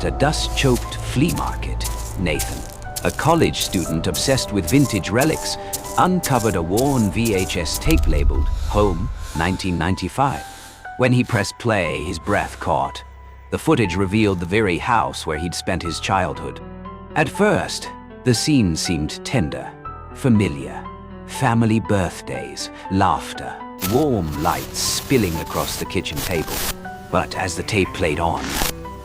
At a dust-choked flea market, Nathan, a college student obsessed with vintage relics, uncovered a worn VHS tape labeled Home 1995. When he pressed play, his breath caught. The footage revealed the very house where he'd spent his childhood. At first, the scene seemed tender, familiar. Family birthdays, laughter, warm lights spilling across the kitchen table. But as the tape played on,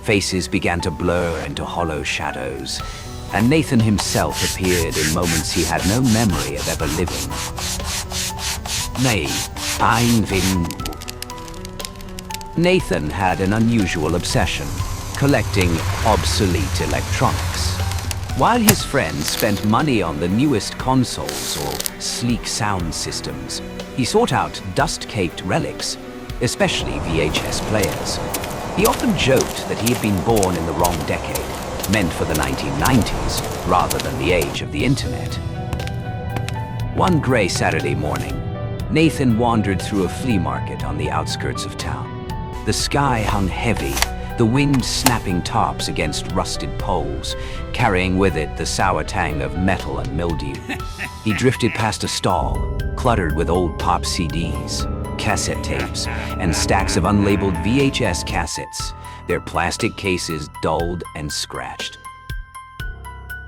faces began to blur into hollow shadows, and Nathan himself appeared in moments he had no memory of ever living. Nathan had an unusual obsession, collecting obsolete electronics. While his friends spent money on the newest consoles or sleek sound systems, he sought out dust-caked relics, especially VHS players. He often joked that he had been born in the wrong decade, meant for the 1990s, rather than the age of the internet. One gray Saturday morning, Nathan wandered through a flea market on the outskirts of town. The sky hung heavy, the wind snapping tops against rusted poles, carrying with it the sour tang of metal and mildew. He drifted past a stall, cluttered with old pop CDs, cassette tapes, and stacks of unlabeled VHS cassettes, their plastic cases dulled and scratched.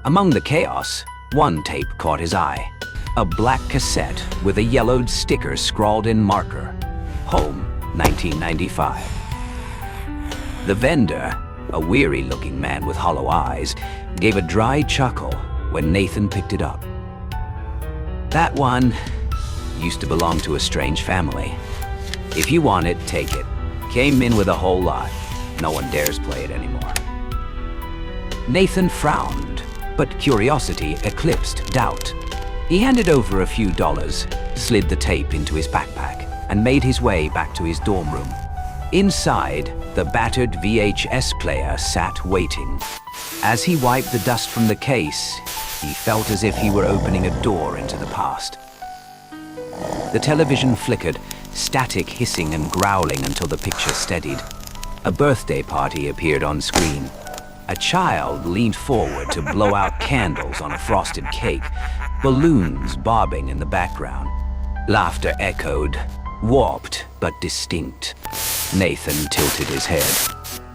Among the chaos, one tape caught his eye. A black cassette with a yellowed sticker scrawled in marker, Home 1995. The vendor, a weary-looking man with hollow eyes, gave a dry chuckle when Nathan picked it up. That one used to belong to a strange family. If you want it, take it. Came in with a whole lot. No one dares play it anymore. Nathan frowned, but curiosity eclipsed doubt. He handed over a few dollars, slid the tape into his backpack, and made his way back to his dorm room. Inside, the battered VHS player sat waiting. As he wiped the dust from the case, he felt as if he were opening a door into the past. The television flickered, static hissing and growling until the picture steadied. A birthday party appeared on screen. A child leaned forward to blow out candles on a frosted cake, balloons bobbing in the background. Laughter echoed, warped but distinct. Nathan tilted his head.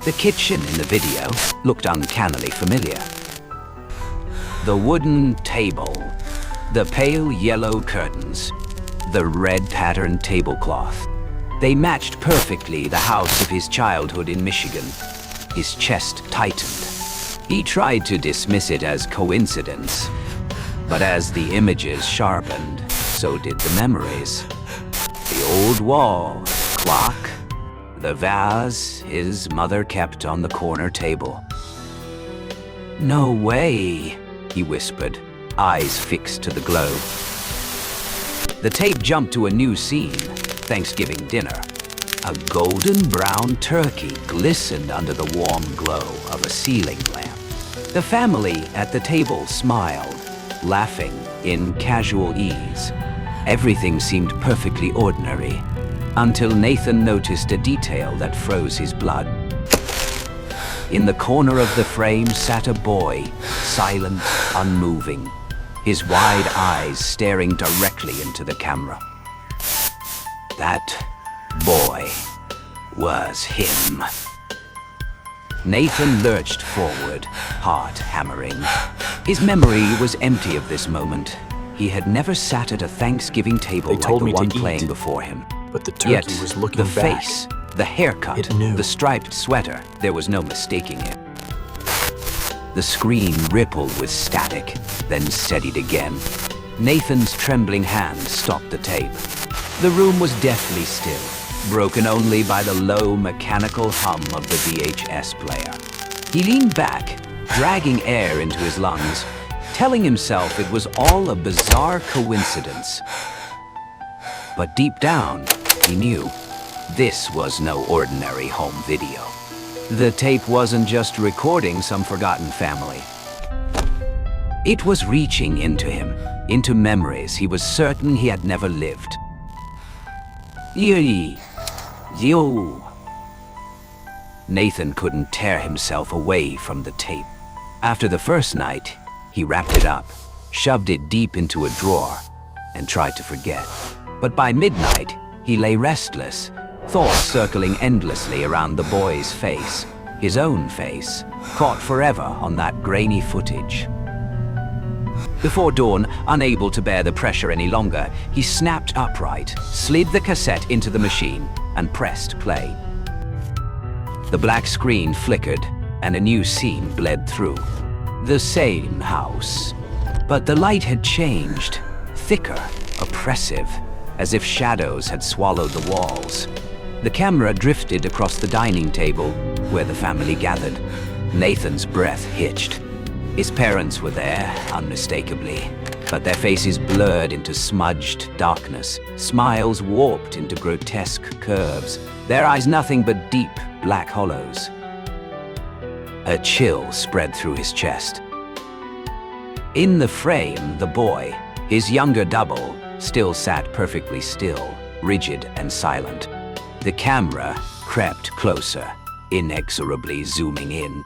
The kitchen in the video looked uncannily familiar. The wooden table, the pale yellow curtains, the red patterned tablecloth. They matched perfectly the house of his childhood in Michigan. His chest tightened. He tried to dismiss it as coincidence, but as the images sharpened, so did the memories. The old wall, clock, the vase his mother kept on the corner table. "No way," he whispered, eyes fixed to the glow. The tape jumped to a new scene, Thanksgiving dinner. A golden brown turkey glistened under the warm glow of a ceiling lamp. The family at the table smiled, laughing in casual ease. Everything seemed perfectly ordinary, until Nathan noticed a detail that froze his blood. In the corner of the frame sat a boy, silent, unmoving, his wide eyes staring directly into the camera. That boy was him. Nathan lurched forward, heart hammering. His memory was empty of this moment. He had never sat at a Thanksgiving table like the one playing before him. But the turkey was looking the back. face, the haircut, the striped sweater, there was no mistaking it. The screen rippled with static, then steadied again. Nathan's trembling hand stopped the tape. The room was deathly still, broken only by the low mechanical hum of the VHS player. He leaned back, dragging air into his lungs, telling himself it was all a bizarre coincidence. But deep down, he knew this was no ordinary home video. The tape wasn't just recording some forgotten family. It was reaching into him, into memories he was certain he had never lived. Nathan couldn't tear himself away from the tape. After the first night, he wrapped it up, shoved it deep into a drawer, and tried to forget. But by midnight, he lay restless, thoughts circling endlessly around the boy's face, his own face, caught forever on that grainy footage. Before dawn, unable to bear the pressure any longer, he snapped upright, slid the cassette into the machine, and pressed play. The black screen flickered, and a new scene bled through. The same house, but the light had changed, thicker, oppressive, as if shadows had swallowed the walls. The camera drifted across the dining table where the family gathered. Nathan's breath hitched. His parents were there, unmistakably, but their faces blurred into smudged darkness, smiles warped into grotesque curves, their eyes nothing but deep black hollows. A chill spread through his chest. In the frame, the boy, his younger double, still sat perfectly still, rigid and silent. The camera crept closer, inexorably zooming in.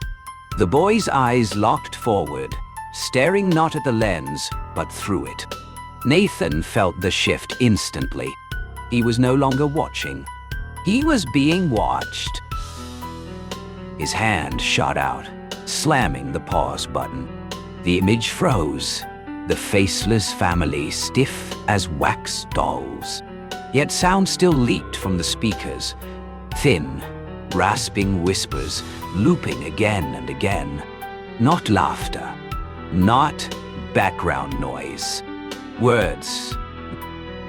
The boy's eyes locked forward, staring not at the lens, but through it. Nathan felt the shift instantly. He was no longer watching. He was being watched. His hand shot out, slamming the pause button. The image froze, the faceless family stiff as wax dolls. Yet sound still leaked from the speakers, thin, rasping whispers, looping again and again. Not laughter, not background noise. Words,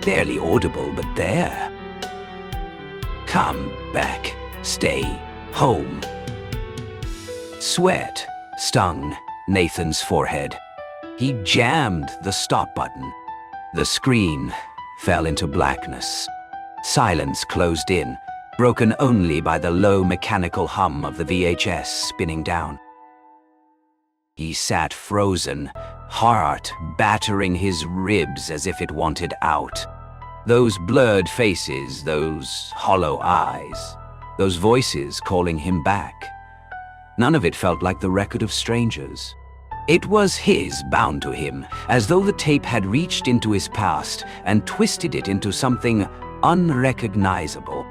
barely audible, but there. Come back, stay home. Sweat stung Nathan's forehead. He jammed the stop button. The screen fell into blackness. Silence closed in, broken only by the low mechanical hum of the VHS spinning down. He sat frozen, heart battering his ribs as if it wanted out. Those blurred faces, those hollow eyes, those voices calling him back. None of it felt like the record of strangers. It was his, bound to him, as though the tape had reached into his past and twisted it into something unrecognizable.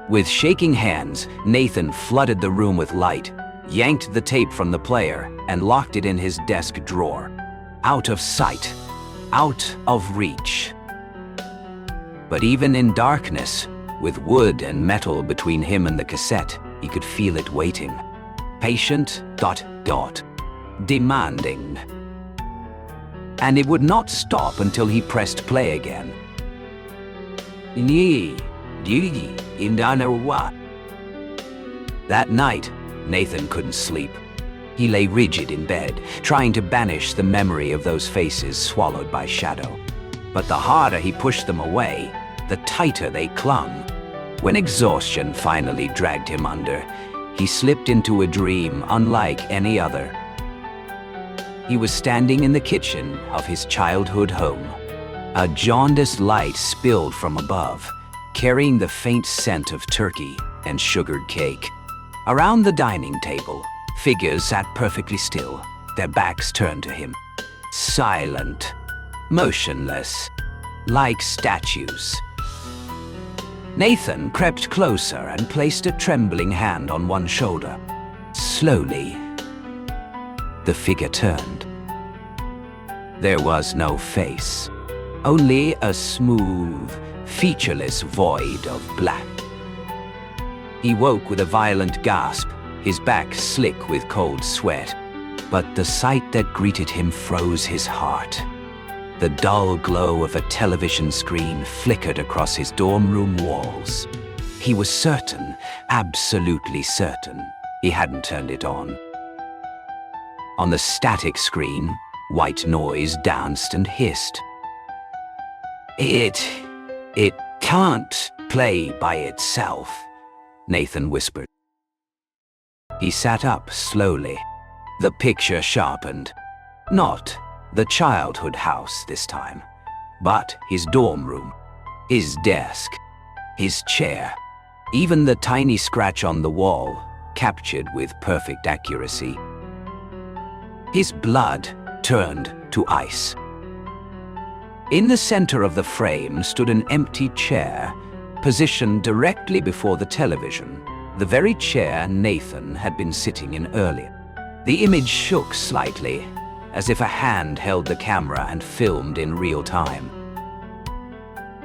With shaking hands, Nathan flooded the room with light, yanked the tape from the player, and locked it in his desk drawer. Out of sight, out of reach. But even in darkness, with wood and metal between him and the cassette, he could feel it waiting. Patient, demanding. And it would not stop until he pressed play again. That night, Nathan couldn't sleep. He lay rigid in bed, trying to banish the memory of those faces swallowed by shadow. But the harder he pushed them away, the tighter they clung. When exhaustion finally dragged him under, he slipped into a dream unlike any other. He was standing in the kitchen of his childhood home. A jaundiced light spilled from above, carrying the faint scent of turkey and sugared cake. Around the dining table, figures sat perfectly still, their backs turned to him. Silent, motionless, like statues. Nathan crept closer and placed a trembling hand on one shoulder. Slowly, the figure turned. There was no face, only a smooth, featureless void of black. He woke with a violent gasp, his back slick with cold sweat. But the sight that greeted him froze his heart. The dull glow of a television screen flickered across his dorm room walls. He was certain, absolutely certain, he hadn't turned it on. On the static screen, white noise danced and hissed. It can't play by itself, Nathan whispered. He sat up slowly. The picture sharpened. Not the childhood house this time, but his dorm room, his desk, his chair, even the tiny scratch on the wall captured with perfect accuracy. His blood turned to ice. In the center of the frame stood an empty chair, positioned directly before the television, the very chair Nathan had been sitting in earlier. The image shook slightly, as if a hand held the camera and filmed in real time.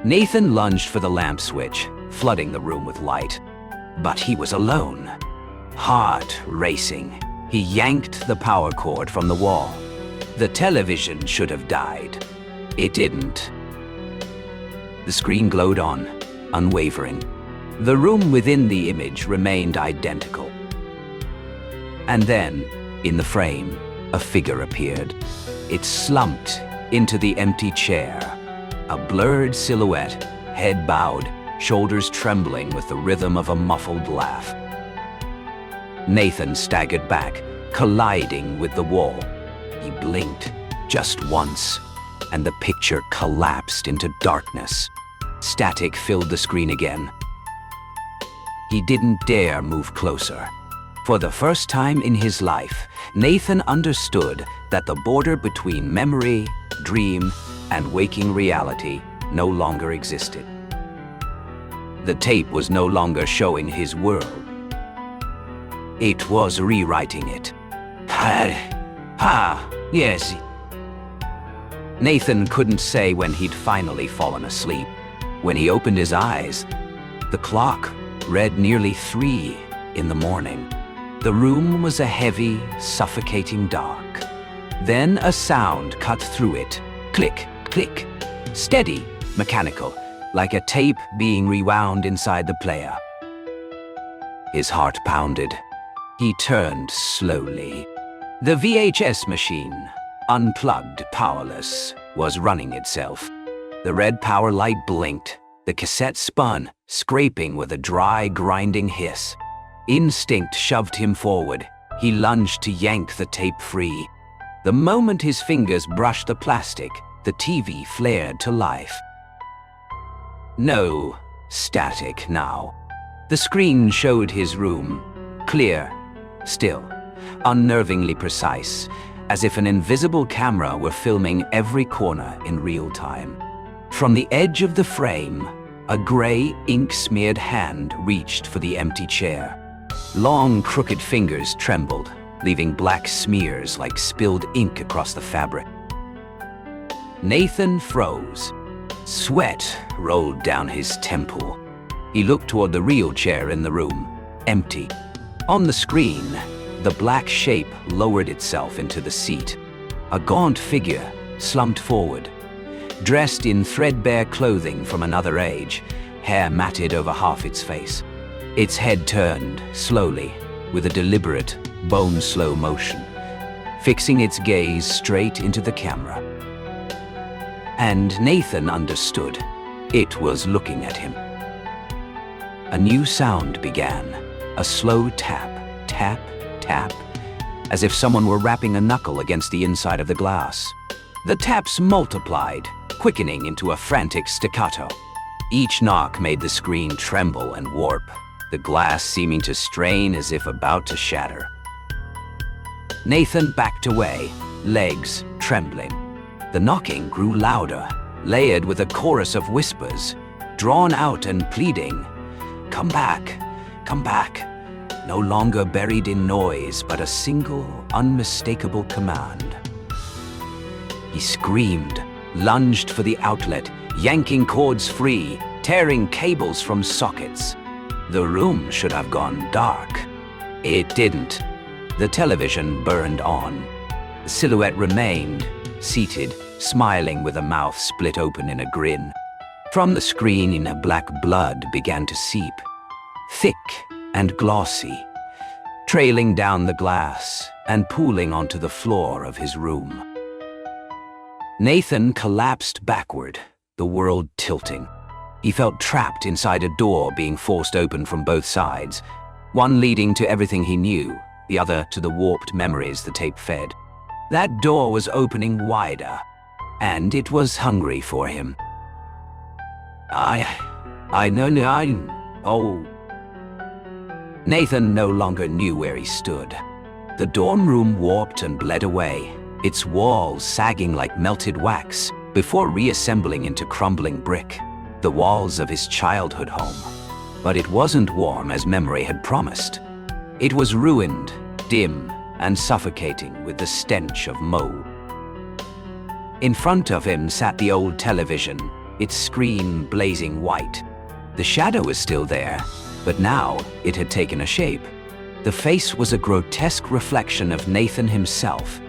Nathan lunged for the lamp switch, flooding the room with light. But he was alone. Heart racing, he yanked the power cord from the wall. The television should have died. It didn't. The screen glowed on, unwavering. The room within the image remained identical. And then, in the frame, a figure appeared. It slumped into the empty chair. A blurred silhouette, head bowed, shoulders trembling with the rhythm of a muffled laugh. Nathan staggered back, colliding with the wall. He blinked just once, and the picture collapsed into darkness. Static filled the screen again. He didn't dare move closer. For the first time in his life, Nathan understood that the border between memory, dream, and waking reality no longer existed. The tape was no longer showing his world. It was rewriting it. Yes. Nathan couldn't say when he'd finally fallen asleep. When he opened his eyes, the clock read nearly 3 in the morning. The room was a heavy, suffocating dark. Then a sound cut through it. Click, click. Steady, mechanical, like a tape being rewound inside the player. His heart pounded. He turned slowly. The VHS machine, unplugged, powerless, was running itself. The red power light blinked. The cassette spun, scraping with a dry, grinding hiss. Instinct shoved him forward. He lunged to yank the tape free. The moment his fingers brushed the plastic, the TV flared to life. No static now. The screen showed his room, clear, still, unnervingly precise, as if an invisible camera were filming every corner in real time. From the edge of the frame, a gray, ink-smeared hand reached for the empty chair. Long, crooked fingers trembled, leaving black smears like spilled ink across the fabric. Nathan froze. Sweat rolled down his temple. He looked toward the real chair in the room, empty. On the screen, the black shape lowered itself into the seat. A gaunt figure slumped forward, dressed in threadbare clothing from another age, hair matted over half its face. Its head turned, slowly, with a deliberate, bone-slow motion, fixing its gaze straight into the camera. And Nathan understood. It was looking at him. A new sound began, a slow tap, tap, tap, as if someone were rapping a knuckle against the inside of the glass. The taps multiplied, quickening into a frantic staccato. Each knock made the screen tremble and warp, the glass seeming to strain as if about to shatter. Nathan backed away, legs trembling. The knocking grew louder, layered with a chorus of whispers, drawn out and pleading. Come back, come back. No longer buried in noise, but a single, unmistakable command. He screamed, lunged for the outlet, yanking cords free, tearing cables from sockets. The room should have gone dark. It didn't. The television burned on. The silhouette remained, seated, smiling with a mouth split open in a grin. From the screen, a black blood began to seep, thick and glossy, trailing down the glass and pooling onto the floor of his room. Nathan collapsed backward, the world tilting. He felt trapped inside a door being forced open from both sides, one leading to everything he knew, the other to the warped memories the tape fed. That door was opening wider, and it was hungry for him. Nathan no longer knew where he stood. The dorm room warped and bled away, its walls sagging like melted wax before reassembling into crumbling brick, the walls of his childhood home. But it wasn't warm as memory had promised. It was ruined, dim, and suffocating with the stench of mold. In front of him sat the old television, its screen blazing white. The shadow was still there, but now it had taken a shape. The face was a grotesque reflection of Nathan himself,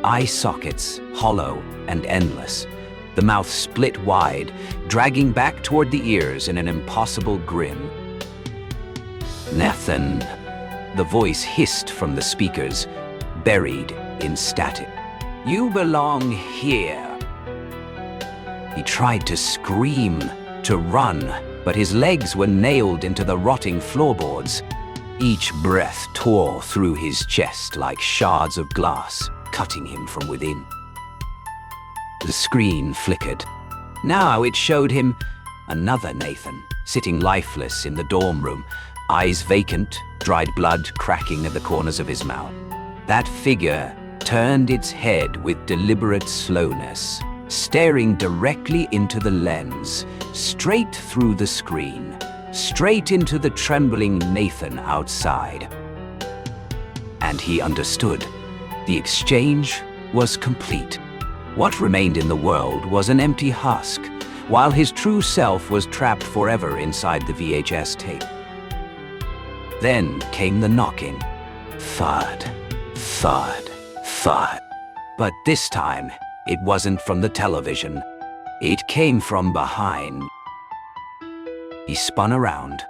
eye sockets hollow and endless, the mouth split wide, dragging back toward the ears in an impossible grin. "Nathan," the voice hissed from the speakers, buried in static. "You belong here." He tried to scream, to run, but his legs were nailed into the rotting floorboards. Each breath tore through his chest like shards of glass, cutting him from within. The screen flickered. Now it showed him another Nathan, sitting lifeless in the dorm room, eyes vacant, dried blood cracking at the corners of his mouth. That figure turned its head with deliberate slowness, staring directly into the lens, straight through the screen, straight into the trembling Nathan outside. And he understood. The exchange was complete. What remained in the world was an empty husk, while his true self was trapped forever inside the VHS tape. Then came the knocking. Thud, thud, thud. But this time, it wasn't from the television. It came from behind. He spun around.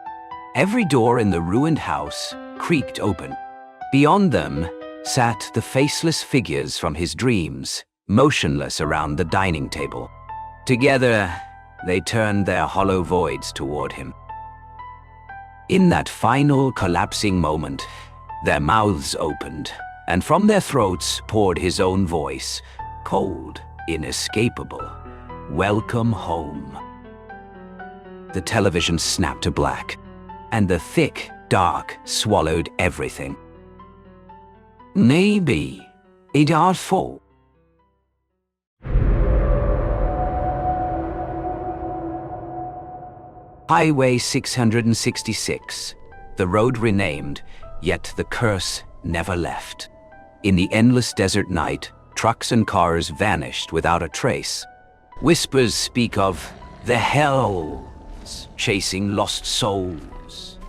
Every door in the ruined house creaked open. Beyond them sat the faceless figures from his dreams, motionless around the dining table. Together, they turned their hollow voids toward him. In that final collapsing moment, their mouths opened, and from their throats poured his own voice, cold, inescapable. "Welcome home." The television snapped to black, and the thick, dark swallowed everything. Maybe it our fault. Highway 666, the road renamed, yet the curse never left. In the endless desert night, trucks and cars vanished without a trace. Whispers speak of the hells chasing lost souls,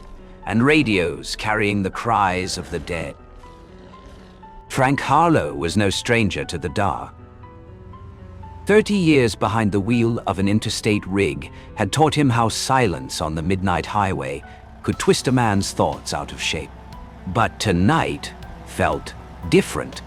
and radios carrying the cries of the dead. Frank Harlow was no stranger to the dark. 30 years behind the wheel of an interstate rig had taught him how silence on the midnight highway could twist a man's thoughts out of shape. But tonight felt different.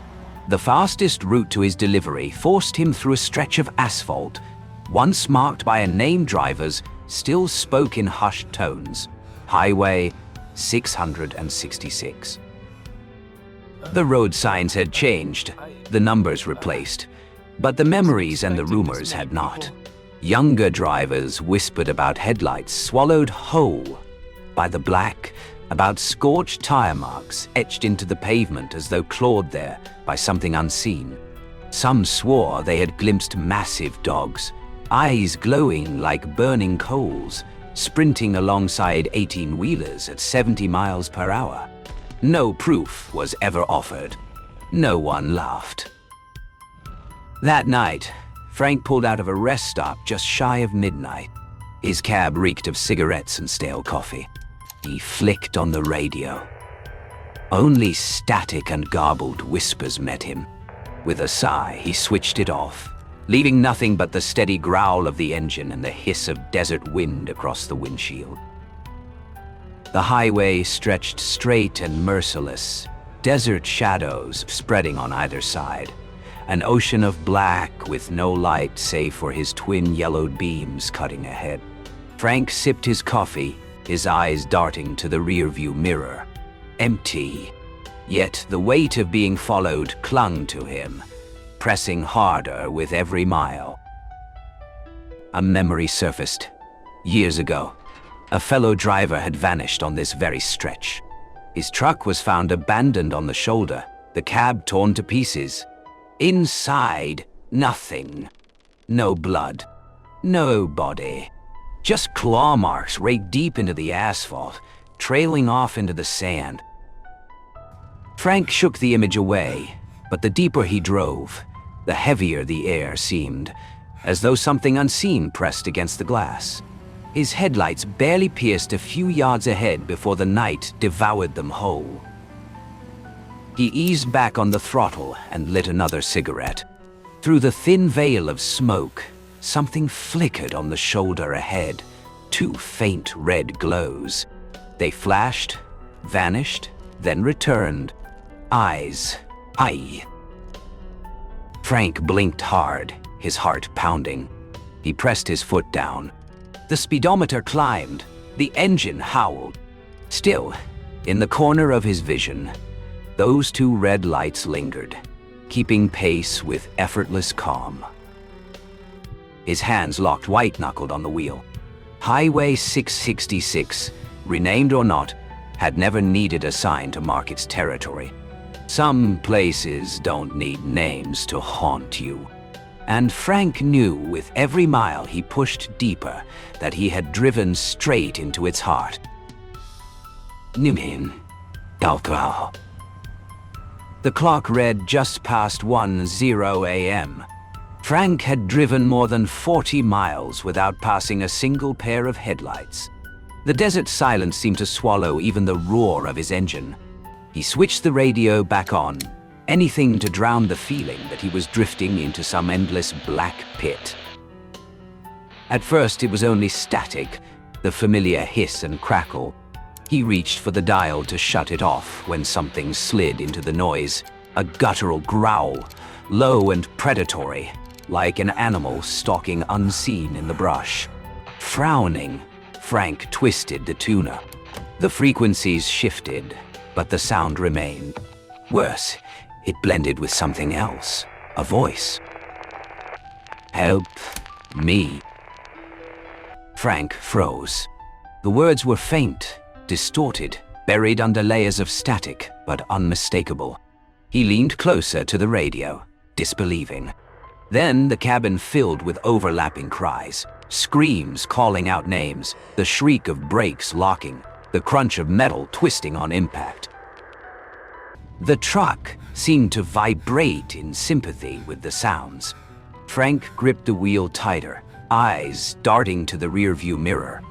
The fastest route to his delivery forced him through a stretch of asphalt, once marked by a name drivers still spoke in hushed tones. Highway 666. The road signs had changed, the numbers replaced, but the memories and the rumors had not. Younger drivers whispered about headlights swallowed whole by the black, about scorched tire marks etched into the pavement as though clawed there by something unseen. Some swore they had glimpsed massive dogs, eyes glowing like burning coals, sprinting alongside 18-wheelers at 70 miles per hour. No proof was ever offered. No one laughed. That night, Frank pulled out of a rest stop just shy of midnight. His cab reeked of cigarettes and stale coffee. He flicked on the radio. Only static and garbled whispers met him. With a sigh, he switched it off, leaving nothing but the steady growl of the engine and the hiss of desert wind across the windshield. The highway stretched straight and merciless, desert shadows spreading on either side. An ocean of black with no light save for his twin yellowed beams cutting ahead. Frank sipped his coffee, his eyes darting to the rearview mirror. Empty. Yet the weight of being followed clung to him, pressing harder with every mile. A memory surfaced. Years ago, a fellow driver had vanished on this very stretch. His truck was found abandoned on the shoulder, the cab torn to pieces. Inside, nothing. No blood. No body. Just claw marks raked deep into the asphalt, trailing off into the sand. Frank shook the image away, but the deeper he drove, the heavier the air seemed, as though something unseen pressed against the glass. His headlights barely pierced a few yards ahead before the night devoured them whole. He eased back on the throttle and lit another cigarette. Through the thin veil of smoke, something flickered on the shoulder ahead, 2 faint red glows. They flashed, vanished, then returned. Eyes. Aye. Frank blinked hard, his heart pounding. He pressed his foot down. The speedometer climbed, the engine howled. Still, in the corner of his vision, those 2 red lights lingered, keeping pace with effortless calm. His hands locked white-knuckled on the wheel. Highway 666, renamed or not, had never needed a sign to mark its territory. Some places don't need names to haunt you. And Frank knew with every mile he pushed deeper that he had driven straight into its heart. Numin. Dalgrau. The clock read just past 1:00 a.m. Frank had driven more than 40 miles without passing a single pair of headlights. The desert silence seemed to swallow even the roar of his engine. He switched the radio back on, anything to drown the feeling that he was drifting into some endless black pit. At first it was only static, the familiar hiss and crackle. He reached for the dial to shut it off when something slid into the noise, a guttural growl, low and predatory, like an animal stalking unseen in the brush. Frowning, Frank twisted the tuner. The frequencies shifted, but the sound remained. Worse, it blended with something else, a voice. Help me. Frank froze. The words were faint, distorted, buried under layers of static, but unmistakable. He leaned closer to the radio, disbelieving. Then the cabin filled with overlapping cries, screams calling out names, the shriek of brakes locking, the crunch of metal twisting on impact. The truck seemed to vibrate in sympathy with the sounds. Frank gripped the wheel tighter, eyes darting to the rearview mirror.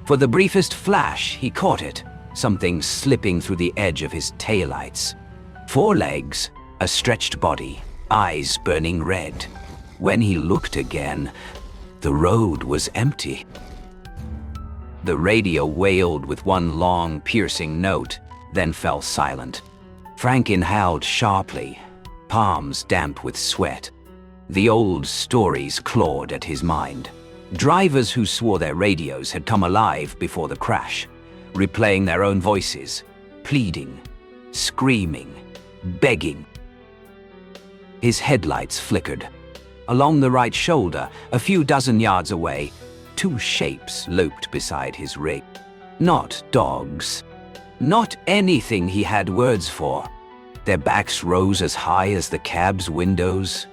For the briefest flash, he caught it, something slipping through the edge of his taillights. 4 legs, a stretched body, eyes burning red. When he looked again, the road was empty. The radio wailed with one long, piercing note, then fell silent. Frank inhaled sharply, palms damp with sweat. The old stories clawed at his mind. Drivers who swore their radios had come alive before the crash, replaying their own voices, pleading, screaming, begging. His headlights flickered. Along the right shoulder, a few dozen yards away, 2 shapes loped beside his rig. Not dogs. Not anything he had words for. Their backs rose as high as the cab's windows,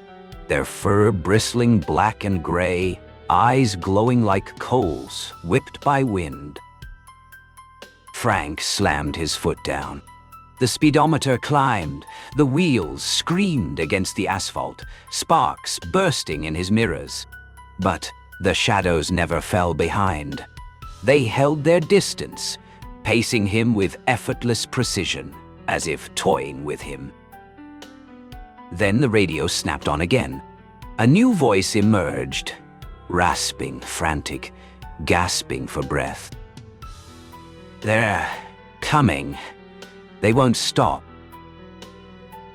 their fur bristling black and gray, eyes glowing like coals whipped by wind. Frank slammed his foot down. The speedometer climbed, the wheels screamed against the asphalt, sparks bursting in his mirrors. But the shadows never fell behind. They held their distance, pacing him with effortless precision, as if toying with him. Then the radio snapped on again. A new voice emerged, rasping, frantic, gasping for breath. They're coming. They won't stop.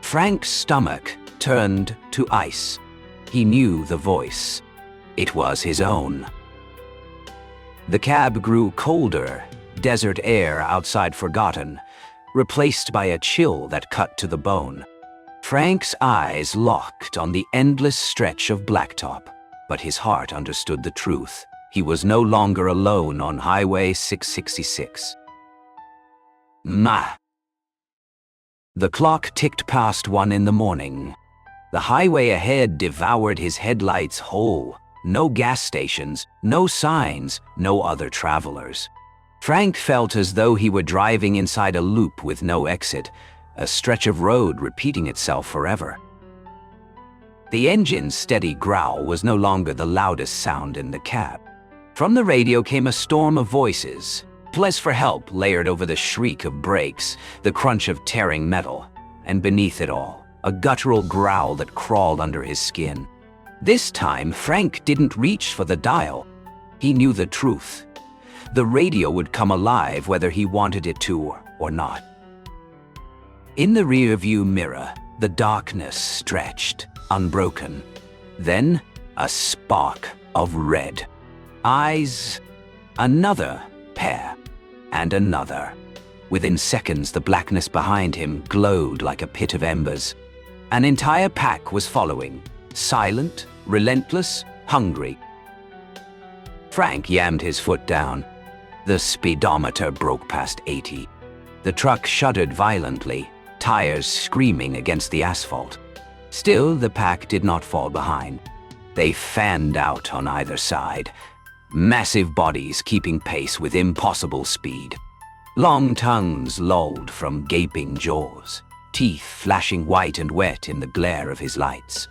Frank's stomach turned to ice. He knew the voice. It was his own. The cab grew colder, desert air outside forgotten, replaced by a chill that cut to the bone. Frank's eyes locked on the endless stretch of blacktop, but his heart understood the truth. He was no longer alone on Highway 666. Ma. The clock ticked past 1 in the morning. The highway ahead devoured his headlights whole. No gas stations, no signs, no other travelers. Frank felt as though he were driving inside a loop with no exit, a stretch of road repeating itself forever. The engine's steady growl was no longer the loudest sound in the cab. From the radio came a storm of voices. Pleas for help layered over the shriek of brakes, the crunch of tearing metal, and beneath it all, a guttural growl that crawled under his skin. This time, Frank didn't reach for the dial. He knew the truth. The radio would come alive whether he wanted it to or not. In the rearview mirror, the darkness stretched, unbroken. Then, a spark of red. Eyes, another pair, and another. Within seconds, the blackness behind him glowed like a pit of embers. An entire pack was following, silent, relentless, hungry. Frank yammed his foot down. The speedometer broke past 80. The truck shuddered violently, tires screaming against the asphalt. Still, the pack did not fall behind. They fanned out on either side, massive bodies keeping pace with impossible speed. Long tongues lolled from gaping jaws, teeth flashing white and wet in the glare of his lights.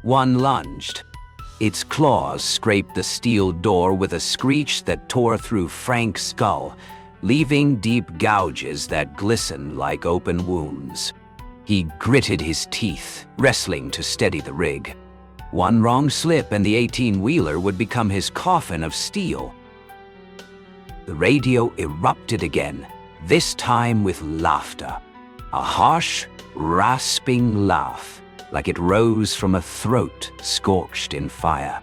One lunged. Its claws scraped the steel door with a screech that tore through Frank's skull, leaving deep gouges that glistened like open wounds. He gritted his teeth, wrestling to steady the rig. One wrong slip and the 18-wheeler would become his coffin of steel. The radio erupted again, this time with laughter. A harsh, rasping laugh, like it rose from a throat scorched in fire.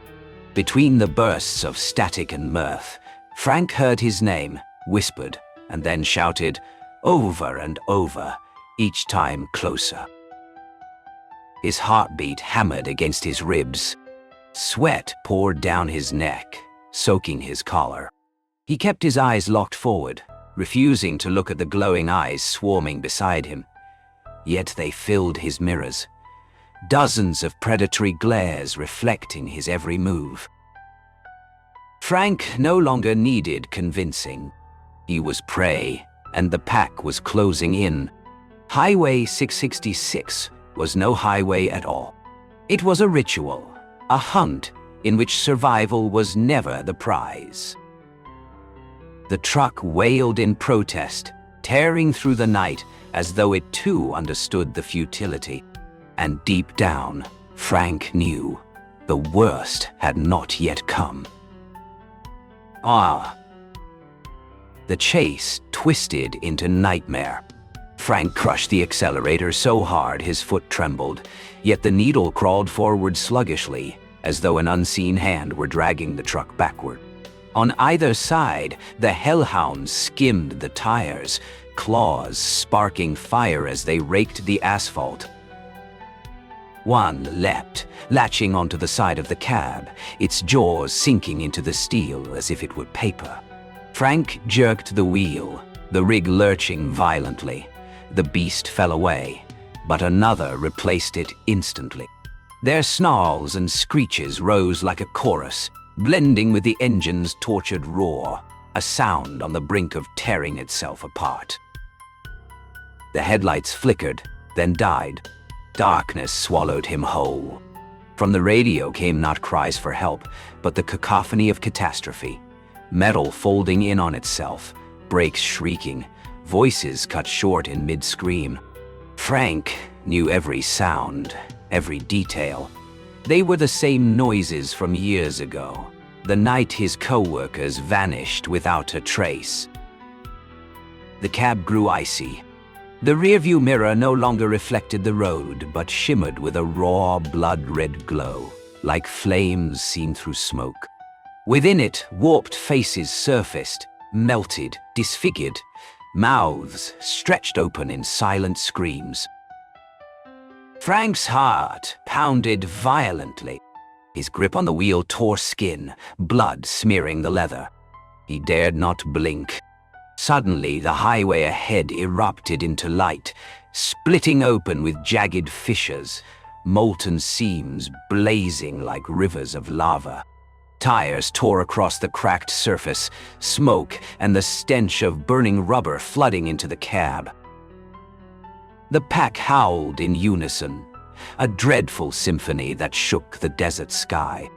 Between the bursts of static and mirth, Frank heard his name, whispered, and then shouted, over and over, each time closer. His heartbeat hammered against his ribs. Sweat poured down his neck, soaking his collar. He kept his eyes locked forward, refusing to look at the glowing eyes swarming beside him. Yet they filled his mirrors, dozens of predatory glares reflecting his every move. Frank no longer needed convincing. He was prey, and the pack was closing in. Highway 666 was no highway at all. It was a ritual, a hunt in which survival was never the prize. The truck wailed in protest, tearing through the night as though it too understood the futility. And deep down, Frank knew the worst had not yet come. The chase twisted into nightmare. Frank crushed the accelerator so hard his foot trembled, yet the needle crawled forward sluggishly, as though an unseen hand were dragging the truck backward. On either side, the hellhounds skimmed the tires, claws sparking fire as they raked the asphalt. One leapt, latching onto the side of the cab, its jaws sinking into the steel as if it were paper. Frank jerked the wheel, the rig lurching violently. The beast fell away, but another replaced it instantly. Their snarls and screeches rose like a chorus, blending with the engine's tortured roar, a sound on the brink of tearing itself apart. The headlights flickered, then died. Darkness swallowed him whole. From the radio came not cries for help, but the cacophony of catastrophe. Metal folding in on itself, brakes shrieking, voices cut short in mid-scream. Frank knew every sound, every detail. They were the same noises from years ago, the night his co-workers vanished without a trace. The cab grew icy. The rearview mirror no longer reflected the road, but shimmered with a raw, blood-red glow, like flames seen through smoke. Within it, warped faces surfaced, melted, disfigured, mouths stretched open in silent screams. Frank's heart pounded violently. His grip on the wheel tore skin, blood smearing the leather. He dared not blink. Suddenly, the highway ahead erupted into light, splitting open with jagged fissures, molten seams blazing like rivers of lava. Tires tore across the cracked surface, smoke and the stench of burning rubber flooding into the cab. The pack howled in unison, a dreadful symphony that shook the desert sky.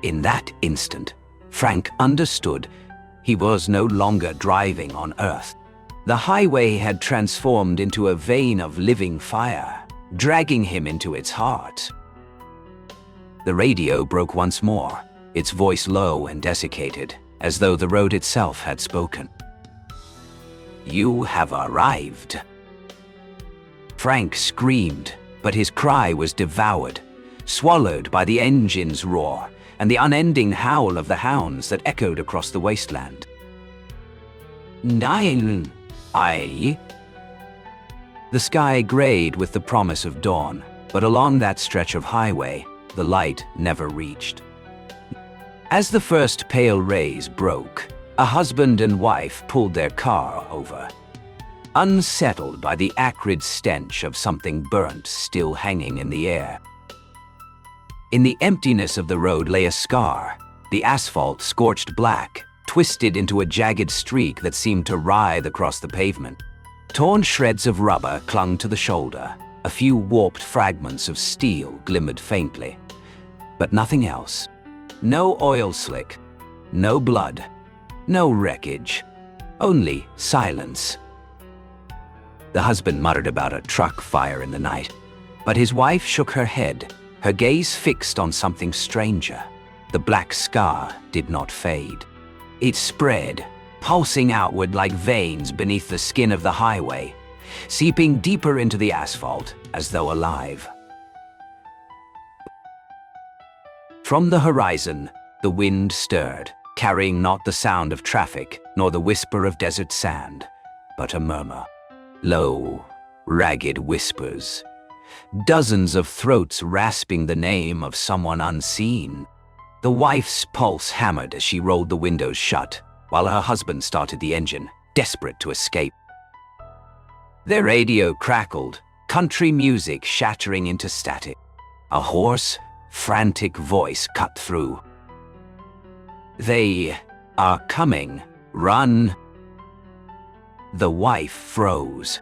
In that instant, Frank understood he was no longer driving on Earth. The highway had transformed into a vein of living fire, dragging him into its heart. The radio broke once more, its voice low and desiccated, as though the road itself had spoken. "You have arrived." Frank screamed, but his cry was devoured, swallowed by the engine's roar and the unending howl of the hounds that echoed across the wasteland. "Nine, I." The sky grayed with the promise of dawn, but along that stretch of highway, the light never reached. As the first pale rays broke, a husband and wife pulled their car over, unsettled by the acrid stench of something burnt still hanging in the air. In the emptiness of the road lay a scar, the asphalt scorched black, twisted into a jagged streak that seemed to writhe across the pavement. Torn shreds of rubber clung to the shoulder, a few warped fragments of steel glimmered faintly. But nothing else. No oil slick, no blood, no wreckage, only silence. The husband muttered about a truck fire in the night, but his wife shook her head, her gaze fixed on something stranger. The black scar did not fade. It spread, pulsing outward like veins beneath the skin of the highway, seeping deeper into the asphalt as though alive. From the horizon, the wind stirred, carrying not the sound of traffic nor the whisper of desert sand, but a murmur. Low, ragged whispers. Dozens of throats rasping the name of someone unseen. The wife's pulse hammered as she rolled the windows shut, while her husband started the engine, desperate to escape. Their radio crackled, country music shattering into static. A hoarse, frantic voice cut through. "They are coming. Run!" The wife froze.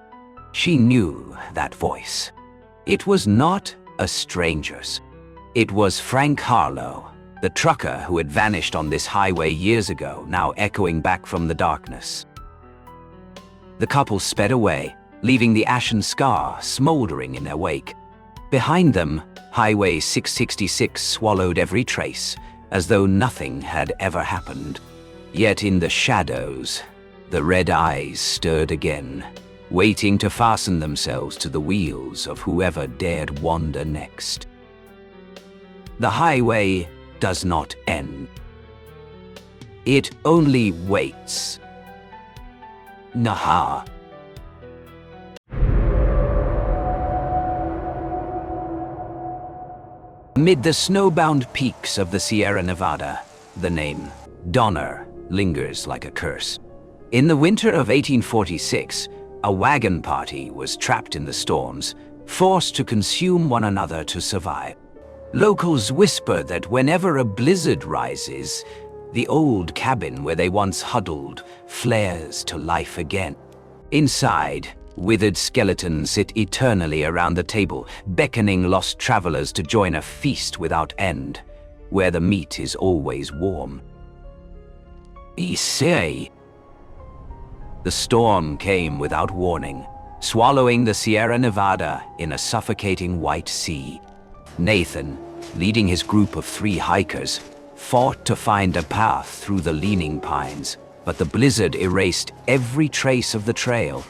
She knew that voice. It was not a stranger's. It was Frank Harlow, the trucker who had vanished on this highway years ago, now echoing back from the darkness. The couple sped away, leaving the ashen scar smoldering in their wake. Behind them, Highway 666 swallowed every trace, as though nothing had ever happened. Yet in the shadows, the red eyes stirred again, waiting to fasten themselves to the wheels of whoever dared wander next. The highway does not end. It only waits. Naha. Amid the snowbound peaks of the Sierra Nevada, the name Donner lingers like a curse. In the winter of 1846, a wagon party was trapped in the storms, forced to consume one another to survive. Locals whisper that whenever a blizzard rises, the old cabin where they once huddled flares to life again. Inside, withered skeletons sit eternally around the table, beckoning lost travelers to join a feast without end, where the meat is always warm. Isei. The storm came without warning, swallowing the Sierra Nevada in a suffocating white sea. Nathan, leading his group of 3 hikers, fought to find a path through the leaning pines, but the blizzard erased every trace of the trail.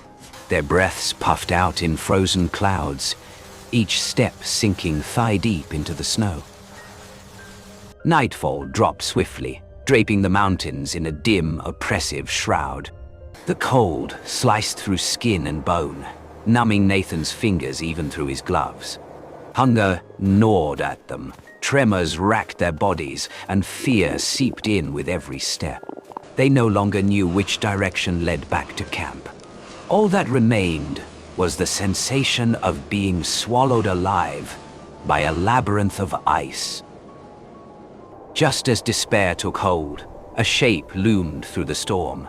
Their breaths puffed out in frozen clouds, each step sinking thigh-deep into the snow. Nightfall dropped swiftly, draping the mountains in a dim, oppressive shroud. The cold sliced through skin and bone, numbing Nathan's fingers even through his gloves. Hunger gnawed at them, tremors racked their bodies, and fear seeped in with every step. They no longer knew which direction led back to camp. All that remained was the sensation of being swallowed alive by a labyrinth of ice. Just as despair took hold, a shape loomed through the storm.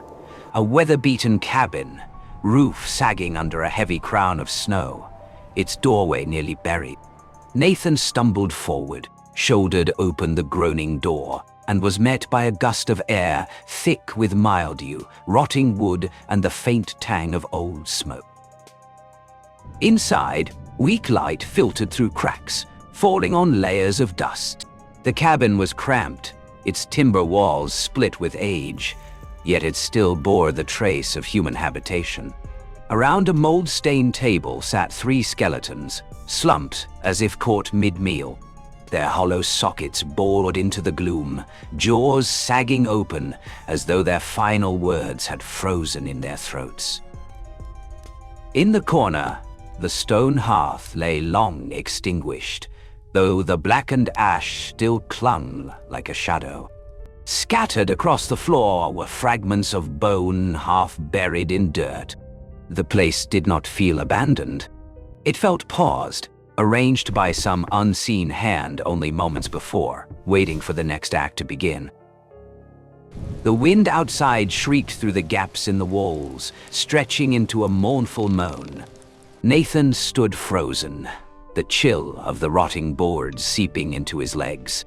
A weather-beaten cabin, roof sagging under a heavy crown of snow, its doorway nearly buried. Nathan stumbled forward, shouldered open the groaning door, and was met by a gust of air thick with mildew, rotting wood, and the faint tang of old smoke. Inside, weak light filtered through cracks, falling on layers of dust. The cabin was cramped, its timber walls split with age, yet it still bore the trace of human habitation. Around a mold-stained table sat 3 skeletons, slumped as if caught mid-meal. Their hollow sockets bored into the gloom, jaws sagging open as though their final words had frozen in their throats. In the corner, the stone hearth lay long extinguished, though the blackened ash still clung like a shadow. Scattered across the floor were fragments of bone half buried in dirt. The place did not feel abandoned. It felt paused, arranged by some unseen hand only moments before, waiting for the next act to begin. The wind outside shrieked through the gaps in the walls, stretching into a mournful moan. Nathan stood frozen, the chill of the rotting boards seeping into his legs.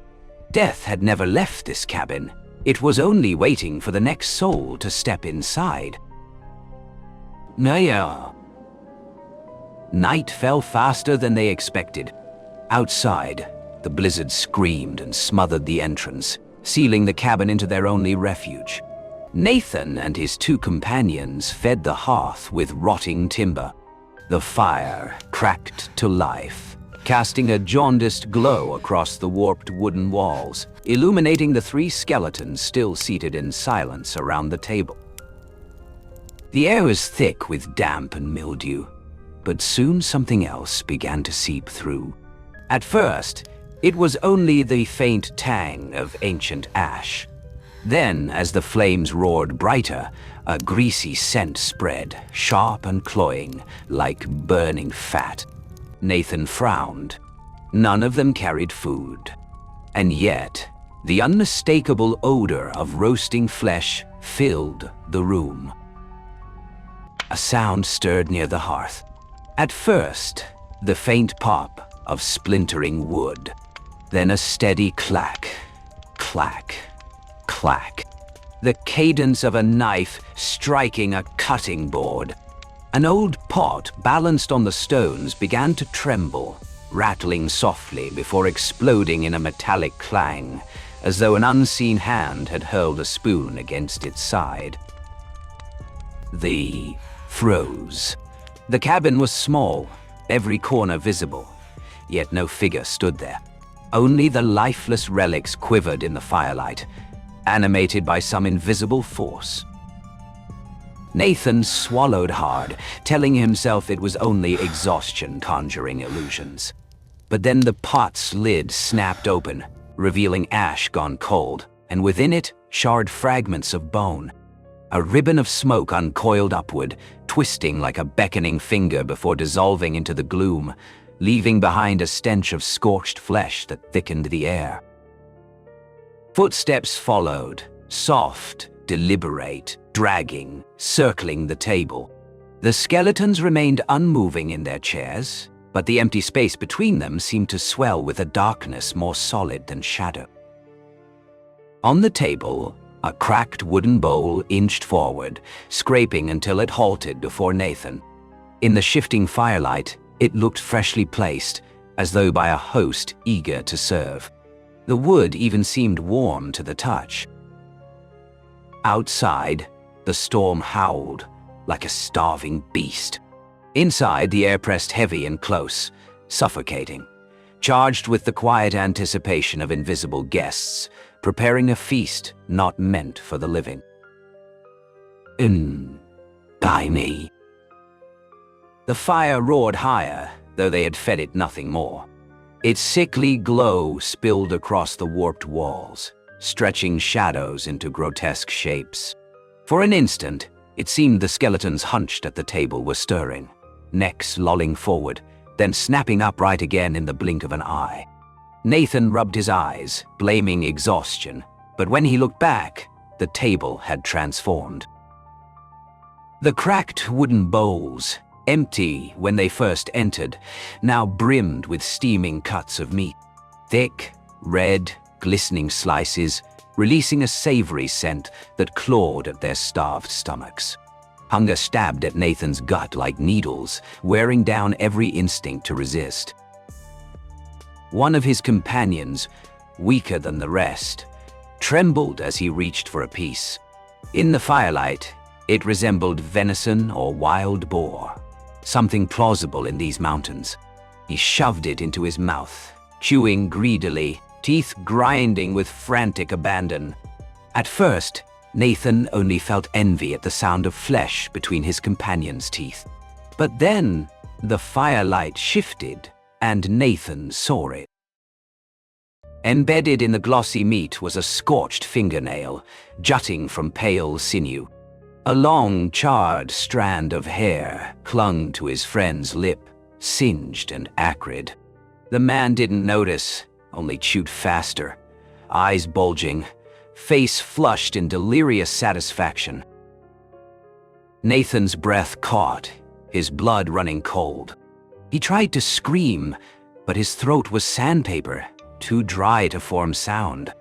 Death had never left this cabin. It was only waiting for the next soul to step inside. Night fell faster than they expected. Outside, the blizzard screamed and smothered the entrance, sealing the cabin into their only refuge. Nathan and his 2 companions fed the hearth with rotting timber. The fire cracked to life, casting a jaundiced glow across the warped wooden walls, illuminating the 3 skeletons still seated in silence around the table. The air was thick with damp and mildew, but soon something else began to seep through. At first, it was only the faint tang of ancient ash. Then, as the flames roared brighter, a greasy scent spread, sharp and cloying, like burning fat. Nathan frowned. None of them carried food. And yet, the unmistakable odor of roasting flesh filled the room. A sound stirred near the hearth. At first, the faint pop of splintering wood. Then a steady clack, clack, clack. The cadence of a knife striking a cutting board. An old pot balanced on the stones began to tremble, rattling softly before exploding in a metallic clang, as though an unseen hand had hurled a spoon against its side. They froze. The cabin was small, every corner visible, yet no figure stood there. Only the lifeless relics quivered in the firelight, animated by some invisible force. Nathan swallowed hard, telling himself it was only exhaustion conjuring illusions. But then the pot's lid snapped open, revealing ash gone cold, and within it, charred fragments of bone. A ribbon of smoke uncoiled upward, twisting like a beckoning finger before dissolving into the gloom, leaving behind a stench of scorched flesh that thickened the air. Footsteps followed, soft, deliberate, dragging, circling the table. The skeletons remained unmoving in their chairs, but the empty space between them seemed to swell with a darkness more solid than shadow. On the table, a cracked wooden bowl inched forward, scraping until it halted before Nathan. In the shifting firelight, it looked freshly placed, as though by a host eager to serve. The wood even seemed warm to the touch. Outside, the storm howled like a starving beast. Inside, the air pressed heavy and close, suffocating, charged with the quiet anticipation of invisible guests, preparing a feast not meant for the living. By me. The fire roared higher, though they had fed it nothing more. Its sickly glow spilled across the warped walls, stretching shadows into grotesque shapes. For an instant, it seemed the skeletons hunched at the table were stirring, necks lolling forward, then snapping upright again in the blink of an eye. Nathan rubbed his eyes, blaming exhaustion, but when he looked back, the table had transformed. The cracked wooden bowls, empty when they first entered, now brimmed with steaming cuts of meat. Thick, red, glistening slices, releasing a savory scent that clawed at their starved stomachs. Hunger stabbed at Nathan's gut like needles, wearing down every instinct to resist. One of his companions, weaker than the rest, trembled as he reached for a piece. In the firelight, it resembled venison or wild boar, something plausible in these mountains. He shoved it into his mouth, chewing greedily, teeth grinding with frantic abandon. At first, Nathan only felt envy at the sound of flesh between his companion's teeth. But then, the firelight shifted, and Nathan saw it. Embedded in the glossy meat was a scorched fingernail, jutting from pale sinew. A long, charred strand of hair clung to his friend's lip, singed and acrid. The man didn't notice, only chewed faster, eyes bulging, face flushed in delirious satisfaction. Nathan's breath caught, his blood running cold. He tried to scream, but his throat was sandpaper, too dry to form sound.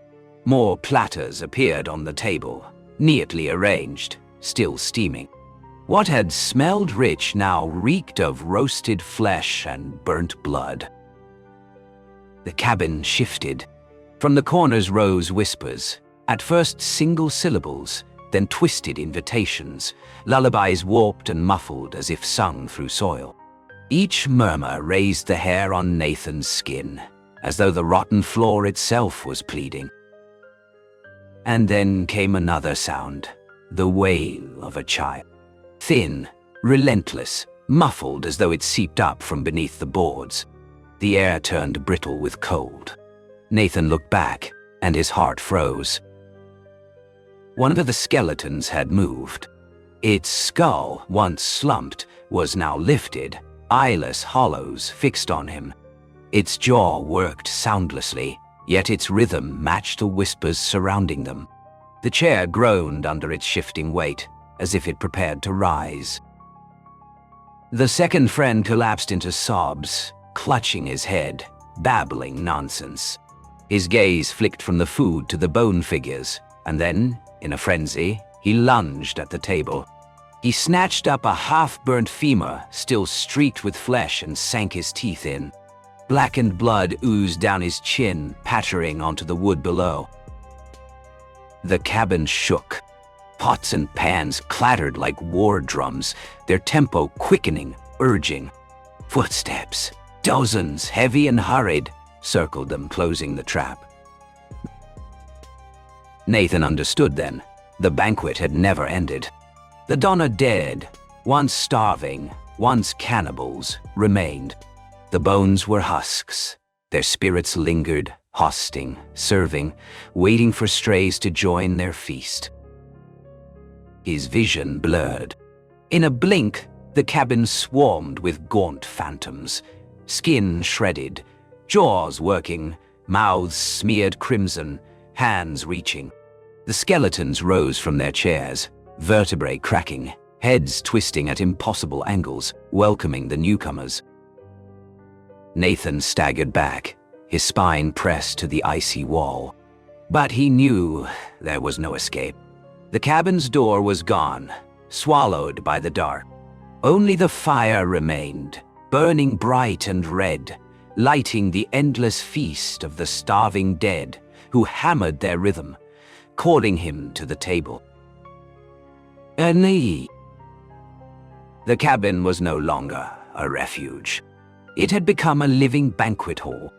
More platters appeared on the table, neatly arranged, still steaming. What had smelled rich now reeked of roasted flesh and burnt blood. The cabin shifted. From the corners rose whispers, at first single syllables, then twisted invitations, lullabies warped and muffled as if sung through soil. Each murmur raised the hair on Nathan's skin, as though the rotten floor itself was pleading. And then came another sound, the wail of a child. Thin, relentless, muffled as though it seeped up from beneath the boards. The air turned brittle with cold. Nathan looked back, and his heart froze. One of the skeletons had moved. Its skull, once slumped, was now lifted, eyeless hollows fixed on him. Its jaw worked soundlessly, yet its rhythm matched the whispers surrounding them. The chair groaned under its shifting weight, as if it prepared to rise. The second friend collapsed into sobs, clutching his head, babbling nonsense. His gaze flicked from the food to the bone figures, and then, in a frenzy, he lunged at the table. He snatched up a half-burnt femur, still streaked with flesh, and sank his teeth in. Blackened blood oozed down his chin, pattering onto the wood below. The cabin shook. Pots and pans clattered like war drums, their tempo quickening, urging. Footsteps, dozens, heavy and hurried, circled them, closing the trap. Nathan understood then. The banquet had never ended. The Donna dead, once starving, once cannibals, remained. The bones were husks. Their spirits lingered, hosting, serving, waiting for strays to join their feast. His vision blurred. In a blink, the cabin swarmed with gaunt phantoms, skin shredded, jaws working, mouths smeared crimson, hands reaching. The skeletons rose from their chairs, vertebrae cracking, heads twisting at impossible angles, welcoming the newcomers. Nathan staggered back, his spine pressed to the icy wall. But he knew there was no escape. The cabin's door was gone, swallowed by the dark. Only the fire remained, burning bright and red, lighting the endless feast of the starving dead who hammered their rhythm, calling him to the table. The cabin was no longer a refuge. It had become a living banquet hall.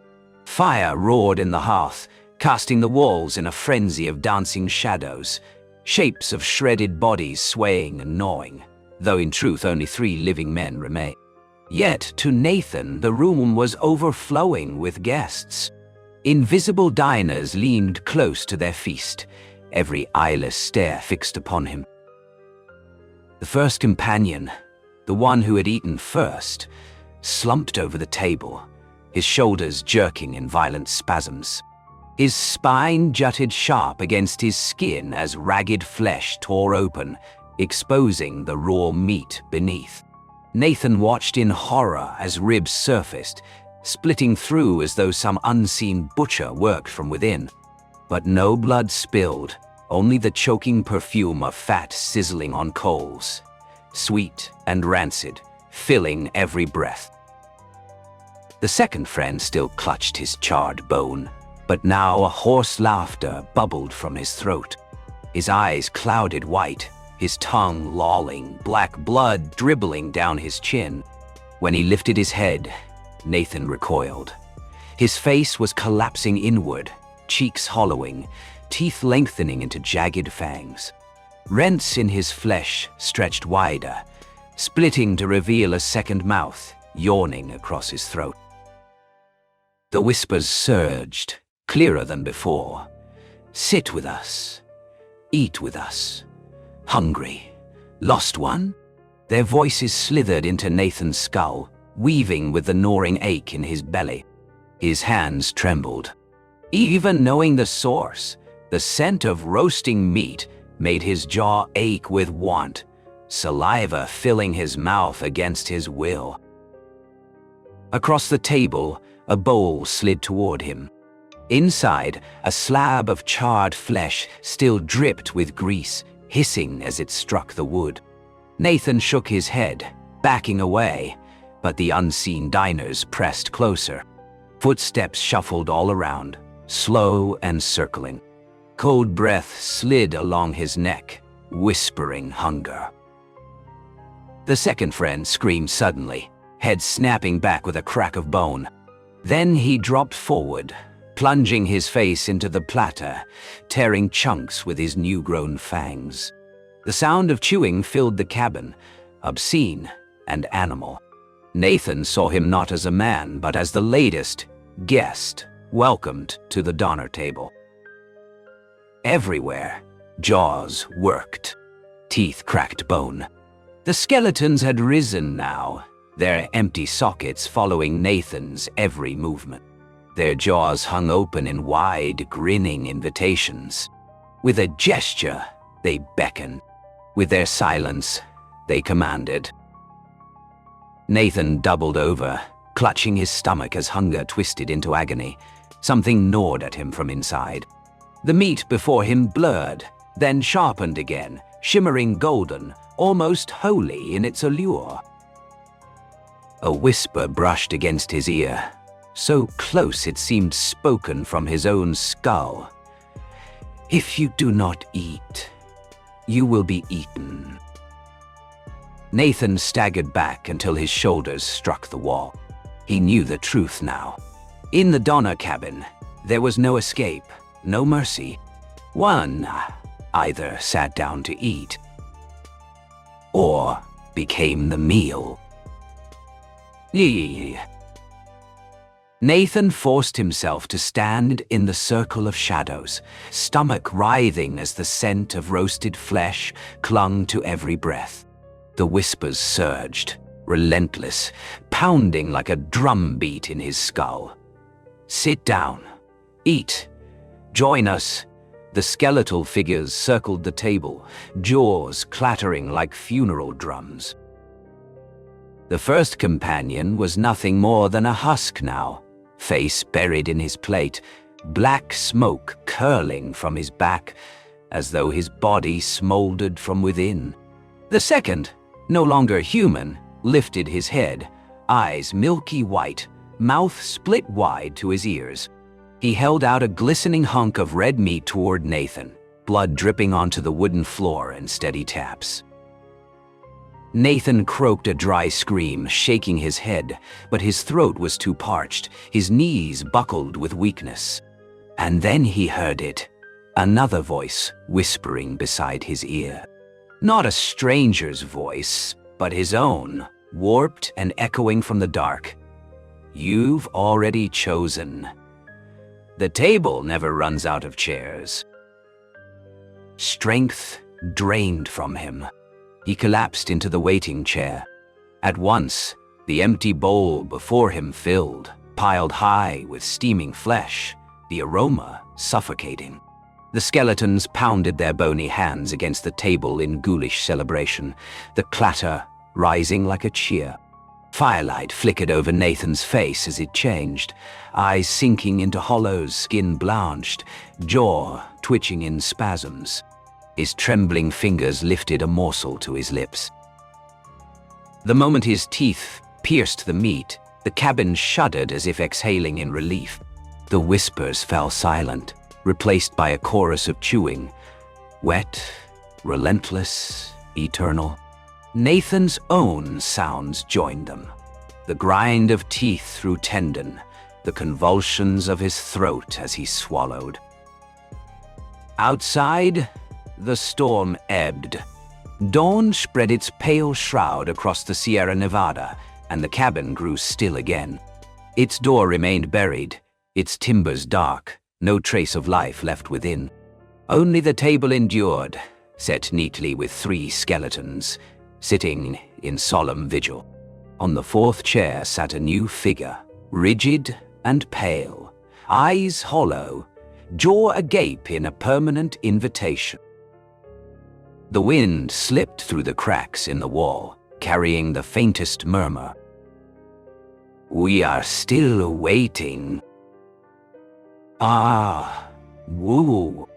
Fire roared in the hearth, casting the walls in a frenzy of dancing shadows, shapes of shredded bodies swaying and gnawing, though in truth only 3 living men remained. Yet, to Nathan, the room was overflowing with guests. Invisible diners leaned close to their feast, every eyeless stare fixed upon him. The first companion, the one who had eaten first, slumped over the table, his shoulders jerking in violent spasms. His spine jutted sharp against his skin as ragged flesh tore open, exposing the raw meat beneath. Nathan watched in horror as ribs surfaced, splitting through as though some unseen butcher worked from within. But no blood spilled, only the choking perfume of fat sizzling on coals, sweet and rancid, filling every breath. The second friend still clutched his charred bone, but now a hoarse laughter bubbled from his throat. His eyes clouded white, his tongue lolling, black blood dribbling down his chin. When he lifted his head, Nathan recoiled. His face was collapsing inward, cheeks hollowing, teeth lengthening into jagged fangs. Rents in his flesh stretched wider, splitting to reveal a second mouth, yawning across his throat. The whispers surged, clearer than before. Sit with us. Eat with us. Hungry? Lost one? Their voices slithered into Nathan's skull, weaving with the gnawing ache in his belly. His hands trembled. Even knowing the source, the scent of roasting meat made his jaw ache with want, saliva filling his mouth against his will. Across the table, a bowl slid toward him. Inside, a slab of charred flesh still dripped with grease, hissing as it struck the wood. Nathan shook his head, backing away, but the unseen diners pressed closer. Footsteps shuffled all around, slow and circling. Cold breath slid along his neck, whispering hunger. The second friend screamed suddenly, head snapping back with a crack of bone. Then he dropped forward, plunging his face into the platter, tearing chunks with his new-grown fangs. The sound of chewing filled the cabin, obscene and animal. Nathan saw him not as a man, but as the latest guest welcomed to the dinner table. Everywhere, jaws worked, teeth cracked bone. The skeletons had risen now, their empty sockets following Nathan's every movement. Their jaws hung open in wide, grinning invitations. With a gesture, they beckoned. With their silence, they commanded. Nathan doubled over, clutching his stomach as hunger twisted into agony. Something gnawed at him from inside. The meat before him blurred, then sharpened again, shimmering golden, almost holy in its allure. A whisper brushed against his ear, so close it seemed spoken from his own skull. "If you do not eat, you will be eaten." Nathan staggered back until his shoulders struck the wall. He knew the truth now. In the Donner cabin, there was no escape, no mercy. One either sat down to eat, or became the meal. Nathan forced himself to stand in the circle of shadows, stomach writhing as the scent of roasted flesh clung to every breath. The whispers surged, relentless, pounding like a drumbeat in his skull. "Sit down. Eat. Join us." The skeletal figures circled the table, jaws clattering like funeral drums. The first companion was nothing more than a husk now, face buried in his plate, black smoke curling from his back, as though his body smoldered from within. The second, no longer human, lifted his head, eyes milky white, mouth split wide to his ears. He held out a glistening hunk of red meat toward Nathan, blood dripping onto the wooden floor in steady taps. Nathan croaked a dry scream, shaking his head, but his throat was too parched, his knees buckled with weakness. And then he heard it, another voice whispering beside his ear. Not a stranger's voice, but his own, warped and echoing from the dark. "You've already chosen. The table never runs out of chairs. Strength drained from him. He collapsed into the waiting chair. At once, the empty bowl before him filled, piled high with steaming flesh, the aroma suffocating. The skeletons pounded their bony hands against the table in ghoulish celebration, the clatter rising like a cheer. Firelight flickered over Nathan's face as it changed, eyes sinking into hollows, skin blanched, jaw twitching in spasms. His trembling fingers lifted a morsel to his lips. The moment his teeth pierced the meat, the cabin shuddered as if exhaling in relief. The whispers fell silent, replaced by a chorus of chewing, wet, relentless, eternal. Nathan's own sounds joined them. The grind of teeth through tendon, the convulsions of his throat as he swallowed. Outside, the storm ebbed. Dawn spread its pale shroud across the Sierra Nevada, and the cabin grew still again. Its door remained buried, its timbers dark, no trace of life left within. Only the table endured, set neatly with 3 skeletons, sitting in solemn vigil. On the 4th chair sat a new figure, rigid and pale, eyes hollow, jaw agape in a permanent invitation. The wind slipped through the cracks in the wall, carrying the faintest murmur. "We are still waiting." "Ah, woo,"